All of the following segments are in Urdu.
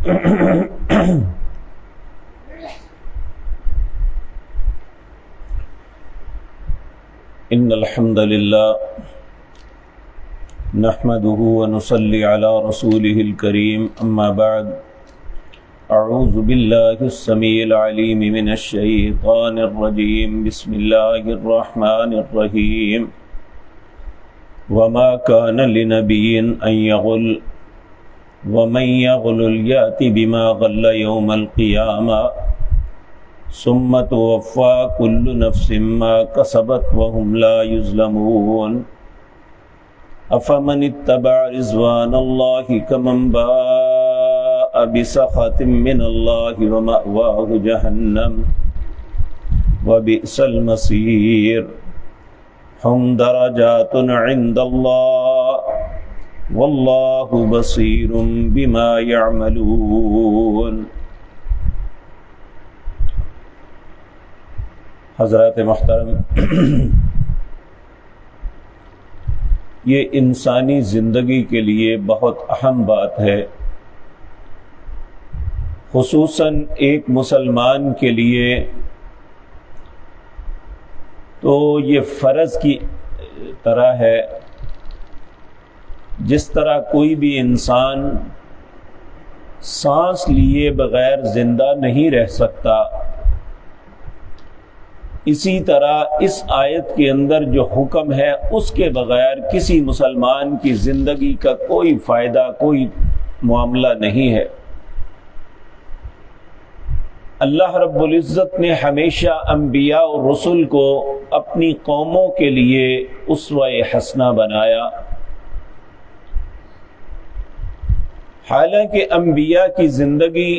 ان الحمد لله نحمده ونصلي على رسوله الكريم اما بعد اعوذ بالله السميع العليم من الشيطان الرجيم بسم الله الرحمن الرحيم وما كان لنبي ان يغل ومن يغل يأت بما غل يوم القيامة ثم توفى كل نفس ما كسبت وهم لا يظلمون أفمن اتبع رضوان الله كمن باء بسخط من الله ومأواه جهنم وبئس المصير هم درجات عند الله واللہ بصیر بما یعملون۔ حضرات محترم، یہ انسانی زندگی کے لیے بہت اہم بات ہے، خصوصاً ایک مسلمان کے لیے تو یہ فرض کی طرح ہے۔ جس طرح کوئی بھی انسان سانس لیے بغیر زندہ نہیں رہ سکتا، اسی طرح اس آیت کے اندر جو حکم ہے اس کے بغیر کسی مسلمان کی زندگی کا کوئی فائدہ، کوئی معاملہ نہیں ہے۔ اللہ رب العزت نے ہمیشہ انبیاء اور رسل کو اپنی قوموں کے لیے اسوہ حسنہ بنایا۔ حالانکہ انبیاء کی زندگی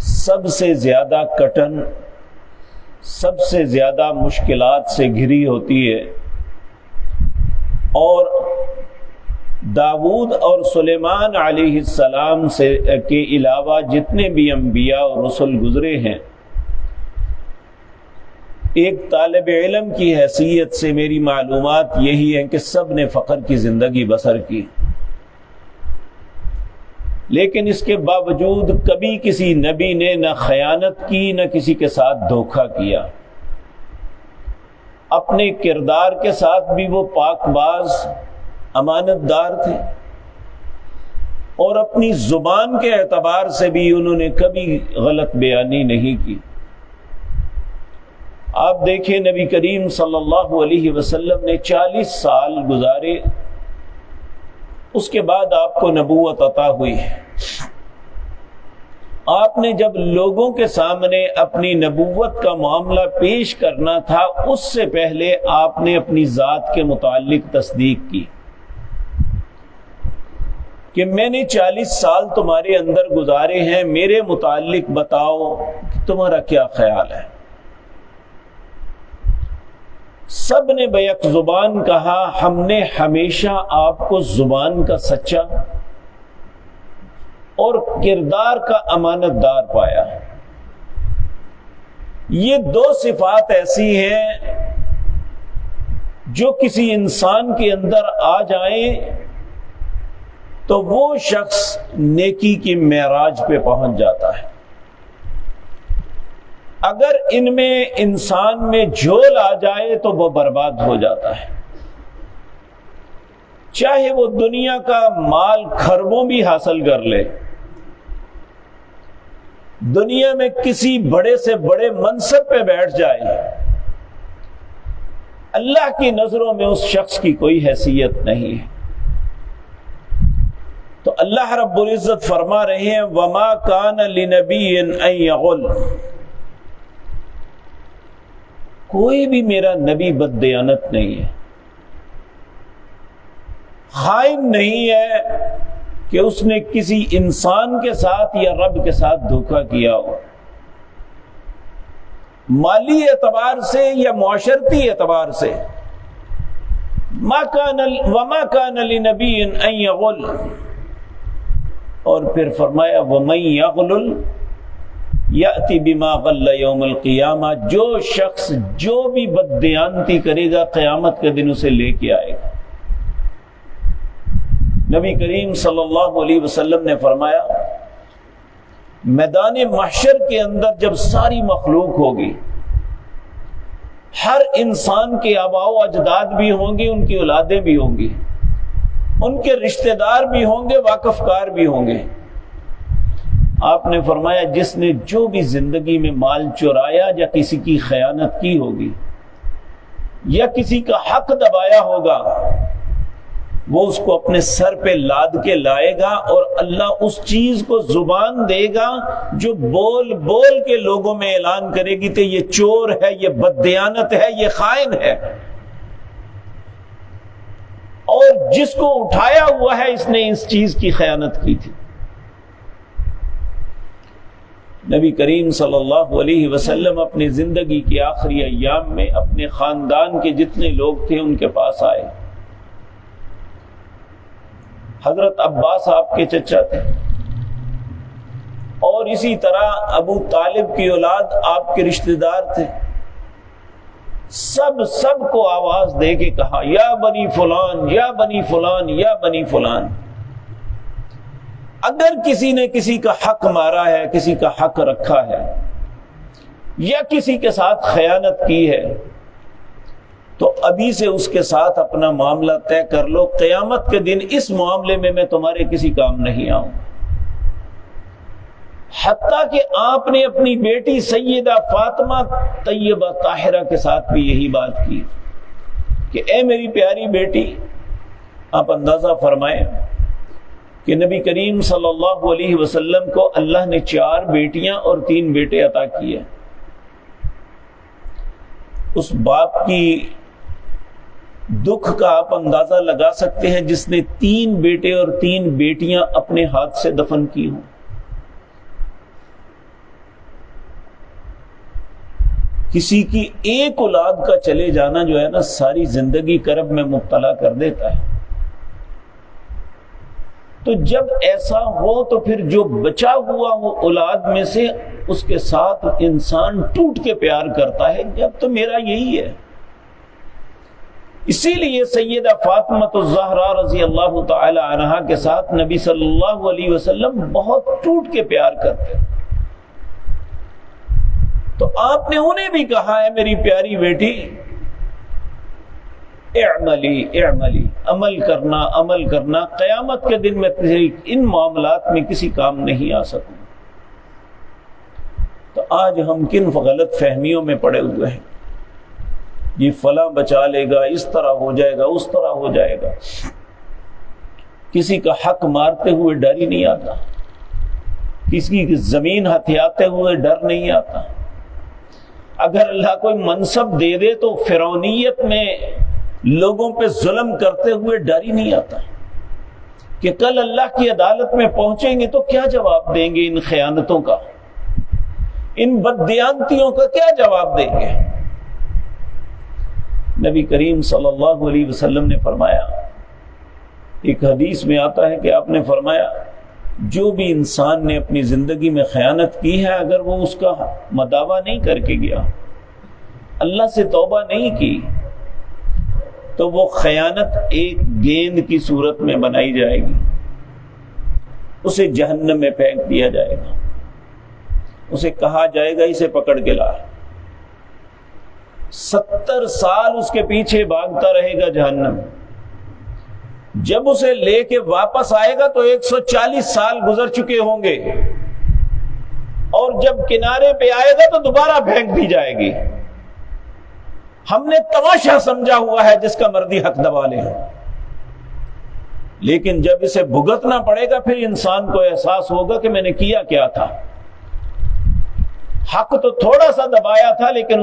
سب سے زیادہ کٹن، سب سے زیادہ مشکلات سے گھری ہوتی ہے، اور داؤد اور سلیمان علیہ السلام کے علاوہ جتنے بھی انبیاء اور رسل گزرے ہیں، ایک طالب علم کی حیثیت سے میری معلومات یہی ہیں کہ سب نے فقر کی زندگی بسر کی، لیکن اس کے باوجود کبھی کسی نبی نے نہ خیانت کی نہ کسی کے ساتھ دھوکہ کیا۔ اپنے کردار کے ساتھ بھی وہ پاک باز، امانت دار تھے، اور اپنی زبان کے اعتبار سے بھی انہوں نے کبھی غلط بیانی نہیں کی۔ آپ دیکھیں نبی کریم صلی اللہ علیہ وسلم نے 40 سال گزارے، اس کے بعد آپ کو نبوت عطا ہوئی ہے۔ آپ نے جب لوگوں کے سامنے اپنی نبوت کا معاملہ پیش کرنا تھا، اس سے پہلے آپ نے اپنی ذات کے متعلق تصدیق کی کہ میں نے 40 سال تمہارے اندر گزارے ہیں، میرے متعلق بتاؤ کہ تمہارا کیا خیال ہے۔ سب نے بیک زبان کہا، ہم نے ہمیشہ آپ کو زبان کا سچا اور کردار کا امانت دار پایا۔ یہ دو صفات ایسی ہیں جو کسی انسان کے اندر آ جائیں تو وہ شخص نیکی کی معراج پہ پہنچ جاتا ہے۔ اگر ان میں انسان میں جھول آ جائے تو وہ برباد ہو جاتا ہے، چاہے وہ دنیا کا مال کھربوں بھی حاصل کر لے، دنیا میں کسی بڑے سے بڑے منصب پہ بیٹھ جائے، اللہ کی نظروں میں اس شخص کی کوئی حیثیت نہیں ہے۔ تو اللہ رب العزت فرما رہے ہیں وَمَا كَانَ لِنَبِيٍّ أَن يَغُلَّ، کوئی بھی میرا نبی بددیانت نہیں ہے، خائن نہیں ہے کہ اس نے کسی انسان کے ساتھ یا رب کے ساتھ دھوکہ کیا ہو، مالی اعتبار سے یا معاشرتی اعتبار سے۔ وَمَا كَانَ لِنَبِيٍّ أَن يَغُلَّ، اور پھر فرمایا وَمَن يَغْلُلْ يَأْتِ بِمَا غَلَّ يَوْمَ الْقِيَامَةِ، جو شخص جو بھی بددیانتی کرے گا قیامت کے دن اسے لے کے آئے گا۔ نبی کریم صلی اللہ علیہ وسلم نے فرمایا میدان محشر کے اندر جب ساری مخلوق ہوگی، ہر انسان کے آباء و اجداد بھی ہوں گے، ان کی اولادیں بھی ہوں گی، ان کے رشتہ دار بھی ہوں گے، واقف کار بھی ہوں گے۔ آپ نے فرمایا جس نے جو بھی زندگی میں مال چرایا یا کسی کی خیانت کی ہوگی یا کسی کا حق دبایا ہوگا، وہ اس کو اپنے سر پہ لاد کے لائے گا، اور اللہ اس چیز کو زبان دے گا جو بول بول کے لوگوں میں اعلان کرے گی کہ یہ چور ہے، یہ بددیانت ہے، یہ خائن ہے، اور جس کو اٹھایا ہوا ہے اس نے اس چیز کی خیانت کی تھی۔ نبی کریم صلی اللہ علیہ وسلم اپنی زندگی کے آخری ایام میں اپنے خاندان کے جتنے لوگ تھے ان کے پاس آئے۔ حضرت عباس آپ کے چچا تھے، اور اسی طرح ابو طالب کی اولاد آپ کے رشتہ دار تھے۔ سب کو آواز دے کے کہا یا بنی فلان، یا بنی فلان، یا بنی فلان، اگر کسی نے کسی کا حق مارا ہے، کسی کا حق رکھا ہے، یا کسی کے ساتھ خیانت کی ہے، تو ابھی سے اس کے ساتھ اپنا معاملہ طے کر لو، قیامت کے دن اس معاملے میں تمہارے کسی کام نہیں آؤں۔ حتیٰ کہ آپ نے اپنی بیٹی سیدہ فاطمہ طیبہ طاہرہ کے ساتھ بھی یہی بات کی کہ اے میری پیاری بیٹی، آپ اندازہ فرمائیں کہ نبی کریم صلی اللہ علیہ وسلم کو اللہ نے 4 بیٹیاں اور 3 بیٹے عطا کیے۔ اس باپ کی دکھ کا آپ اندازہ لگا سکتے ہیں جس نے 3 بیٹے اور 3 بیٹیاں اپنے ہاتھ سے دفن کی ہوں۔ کسی کی ایک اولاد کا چلے جانا جو ہے نا ساری زندگی کرب میں مبتلا کر دیتا ہے۔ تو جب ایسا ہو تو پھر جو بچا ہوا ہو اولاد میں سے اس کے ساتھ انسان ٹوٹ کے پیار کرتا ہے، جب تو میرا یہی ہے۔ اسی لیے سیدہ فاطمہ الزہرا رضی اللہ تعالی عنہا کے ساتھ نبی صلی اللہ علیہ وسلم بہت ٹوٹ کے پیار کرتے۔ تو آپ نے انہیں بھی کہا ہے میری پیاری بیٹی اعملی اعملی، عمل کرنا، قیامت کے دن میں ان معاملات میں کسی کام نہیں آ سکوں۔ تو آج ہم کن غلط فہمیوں میں پڑے ہوئے ہیں، یہ فلاں بچا لے گا، اس طرح ہو جائے گا، اس طرح ہو جائے گا۔ کسی کا حق مارتے ہوئے ڈر ہی نہیں آتا، کسی کی زمین ہتھیاتے ہوئے ڈر نہیں آتا۔ اگر اللہ کوئی منصب دے دے تو فرعونیت میں لوگوں پہ ظلم کرتے ہوئے ڈر ہی نہیں آتا کہ کل اللہ کی عدالت میں پہنچیں گے تو کیا جواب دیں گے، ان خیانتوں کا، ان بددیانتیوں کا کیا جواب دیں گے۔ نبی کریم صلی اللہ علیہ وسلم نے فرمایا، ایک حدیث میں آتا ہے کہ آپ نے فرمایا جو بھی انسان نے اپنی زندگی میں خیانت کی ہے، اگر وہ اس کا مداوع نہیں کر کے گیا، اللہ سے توبہ نہیں کی، تو وہ خیانت ایک گیند کی صورت میں بنائی جائے گی، اسے جہنم میں پھینک دیا جائے گا، اسے کہا جائے گا اسے پکڑ کے لا، 70 سال اس کے پیچھے بھاگتا رہے گا جہنم، جب اسے لے کے واپس آئے گا تو 140 سال گزر چکے ہوں گے، اور جب کنارے پہ آئے گا تو دوبارہ پھینک دی جائے گی۔ ہم نے تماشا سمجھا ہوا ہے جس کا مرضی حق دبا لے، لیکن جب اسے بھگتنا پڑے گا پھر انسان کو احساس ہوگا کہ میں نے کیا کیا تھا، حق تو تھوڑا سا دبایا تھا لیکن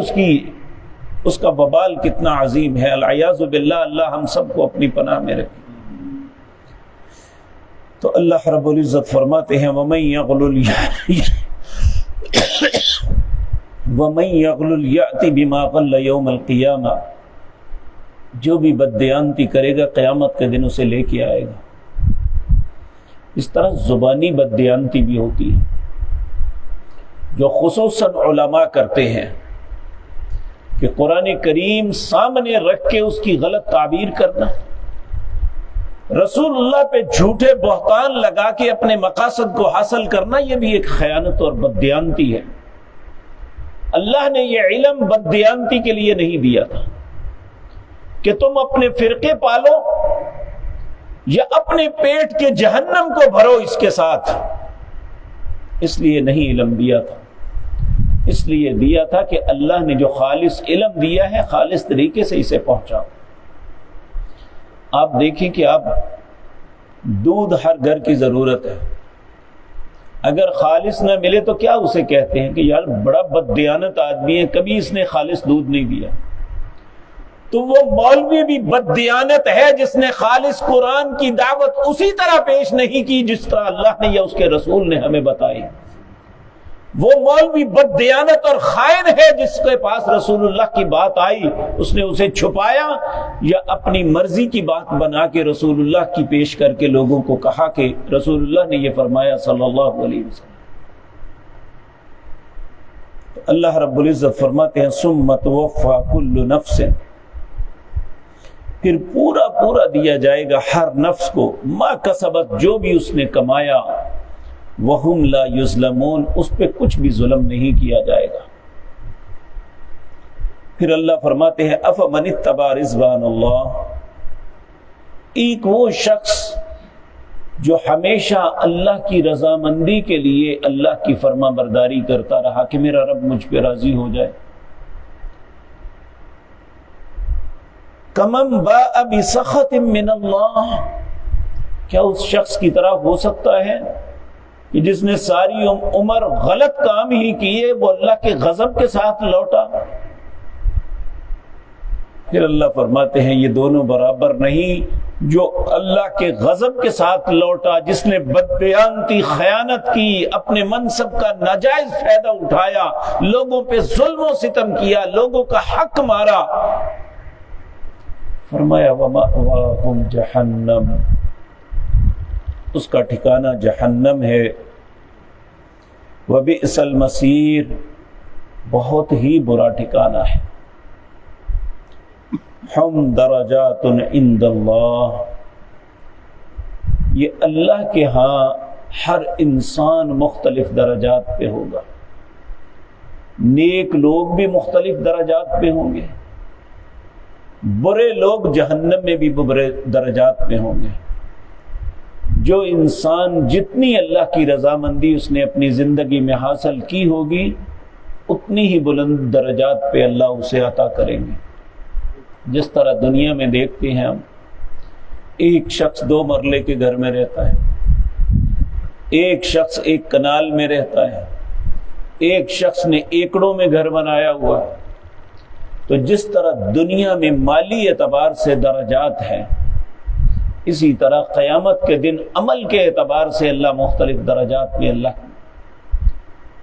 اس کا وبال کتنا عظیم ہے۔ العیاذ باللہ، اللہ ہم سب کو اپنی پناہ میں رکھے۔ تو اللہ رب العزت فرماتے ہیں وَمَن يَغْلُلْ يَأْتِ بِمَا غَلَّ يَوْمَ الْقِيَامَةِ، جو بھی بددیانتی کرے گا قیامت کے دن اسے لے کے آئے گا۔ اس طرح زبانی بددیانتی بھی ہوتی ہے جو خصوصاً علماء کرتے ہیں کہ قرآن کریم سامنے رکھ کے اس کی غلط تعبیر کرنا، رسول اللہ پہ جھوٹے بہتان لگا کے اپنے مقاصد کو حاصل کرنا یہ بھی ایک خیانت اور بددیانتی ہے۔ اللہ نے یہ علم بددیانتی کے لیے نہیں دیا تھا کہ تم اپنے فرقے پالو یا اپنے پیٹ کے جہنم کو بھرو اس کے ساتھ، اس لیے نہیں علم دیا تھا۔ اس لیے دیا تھا کہ اللہ نے جو خالص علم دیا ہے خالص طریقے سے اسے پہنچاؤ۔ آپ دیکھیں کہ آپ دودھ ہر گھر کی ضرورت ہے، اگر خالص نہ ملے تو کیا اسے کہتے ہیں کہ یار بڑا بددیانت آدمی ہے، کبھی اس نے خالص دودھ نہیں دیا۔ تو وہ مولوی بھی بددیانت ہے جس نے خالص قرآن کی دعوت اسی طرح پیش نہیں کی جس طرح اللہ نے یا اس کے رسول نے ہمیں بتائی۔ وہ مولوی بددیانت اور خائن ہے جس کے پاس رسول اللہ کی بات آئی، اس نے اسے چھپایا یا اپنی مرضی کی بات بنا کے رسول اللہ کی پیش کر کے لوگوں کو کہا کہ رسول اللہ نے یہ فرمایا صلی اللہ علیہ وسلم۔ اللہ رب العزت فرماتے ہیں ثم توفی کل نفس، پھر پورا دیا جائے گا ہر نفس کو ما کسبت، جو بھی اس نے کمایا، وَهُمْ لَا يُظْلَمُونَ، اس پہ کچھ بھی ظلم نہیں کیا جائے گا۔ پھر اللہ فرماتے ہیں أَفَمَنِ اتَّبَعَ رِضْوَانَ اللَّهِ، ایک وہ شخص جو ہمیشہ اللہ کی رضامندی کے لیے اللہ کی فرما برداری کرتا رہا کہ میرا رب مجھ پہ راضی ہو جائے، کَمَنْ بَاءَ بِسَخَطٍ مِّنَ اللَّهِ، کیا اس شخص کی طرح ہو سکتا ہے کہ جس نے ساری عمر غلط کام ہی کیے وہ اللہ کے غضب کے ساتھ لوٹا؟ پھر اللہ فرماتے ہیں یہ دونوں برابر نہیں، جو اللہ کے غضب کے ساتھ لوٹا، جس نے بددیانتی خیانت کی، اپنے منصب کا ناجائز فائدہ اٹھایا، لوگوں پہ ظلم و ستم کیا، لوگوں کا حق مارا، فرمایا وَمَأْوَاهُمْ جَهَنَّمُ، اس کا ٹھکانہ جہنم ہے، وَبِئْسَ الْمَصِيرُ، بہت ہی برا ٹھکانہ ہے۔ ہم درجات عند اللہ، یہ اللہ کے ہاں ہر انسان مختلف درجات پہ ہوگا، نیک لوگ بھی مختلف درجات پہ ہوں گے، برے لوگ جہنم میں بھی برے درجات پہ ہوں گے۔ جو انسان جتنی اللہ کی رضامندی اس نے اپنی زندگی میں حاصل کی ہوگی اتنی ہی بلند درجات پہ اللہ اسے عطا کریں گے۔ جس طرح دنیا میں دیکھتے ہیں ہم، ایک شخص 2 مرلے کے گھر میں رہتا ہے، ایک شخص ایک کنال میں رہتا ہے، ایک شخص نے ایکڑوں میں گھر بنایا ہوا ہے۔ تو جس طرح دنیا میں مالی اعتبار سے درجات ہیں، اسی طرح قیامت کے دن عمل کے اعتبار سے اللہ مختلف درجات میں اللہ،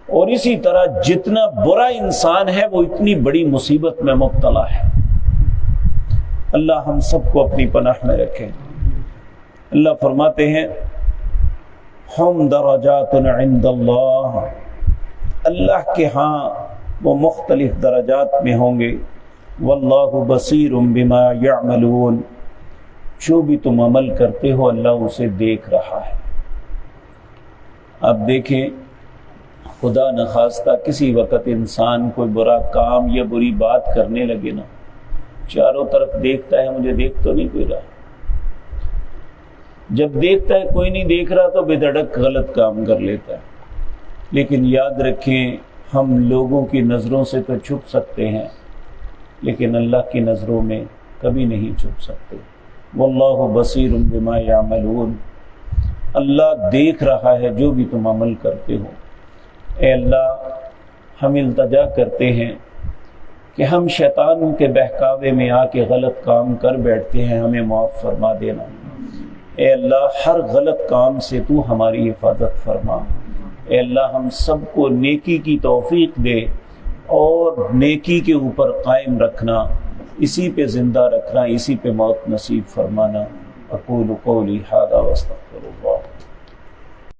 اور اسی طرح جتنا برا انسان ہے وہ اتنی بڑی مصیبت میں مبتلا ہے۔ اللہ ہم سب کو اپنی پناہ میں رکھے۔ اللہ فرماتے ہیں ہم درجات عند اللہ، اللہ کے ہاں وہ مختلف درجات میں ہوں گے۔ واللہ بصیر بما یعملون، جو بھی تم عمل کرتے ہو اللہ اسے دیکھ رہا ہے۔ اب دیکھیں خدا نخواستہ کسی وقت انسان کوئی برا کام یا بری بات کرنے لگے نا، چاروں طرف دیکھتا ہے مجھے دیکھ تو نہیں کوئی رہا، جب دیکھتا ہے کوئی نہیں دیکھ رہا تو بے دھڑک غلط کام کر لیتا ہے۔ لیکن یاد رکھیں ہم لوگوں کی نظروں سے تو چھپ سکتے ہیں لیکن اللہ کی نظروں میں کبھی نہیں چھپ سکتے۔ واللہ بصیر بما یعملون، اللہ دیکھ رہا ہے جو بھی تم عمل کرتے ہو۔ اے اللہ ہم التجا کرتے ہیں کہ ہم شیطان کے بہکاوے میں آ کے غلط کام کر بیٹھتے ہیں، ہمیں معاف فرما دینا۔ اے اللہ ہر غلط کام سے تو ہماری حفاظت فرما۔ اے اللہ ہم سب کو نیکی کی توفیق دے اور نیکی کے اوپر قائم رکھنا، اسی پہ زندہ رکھنا، اسی پہ موت نصیب فرمانا۔ اقول قولی ھذا واستغفر اللہ۔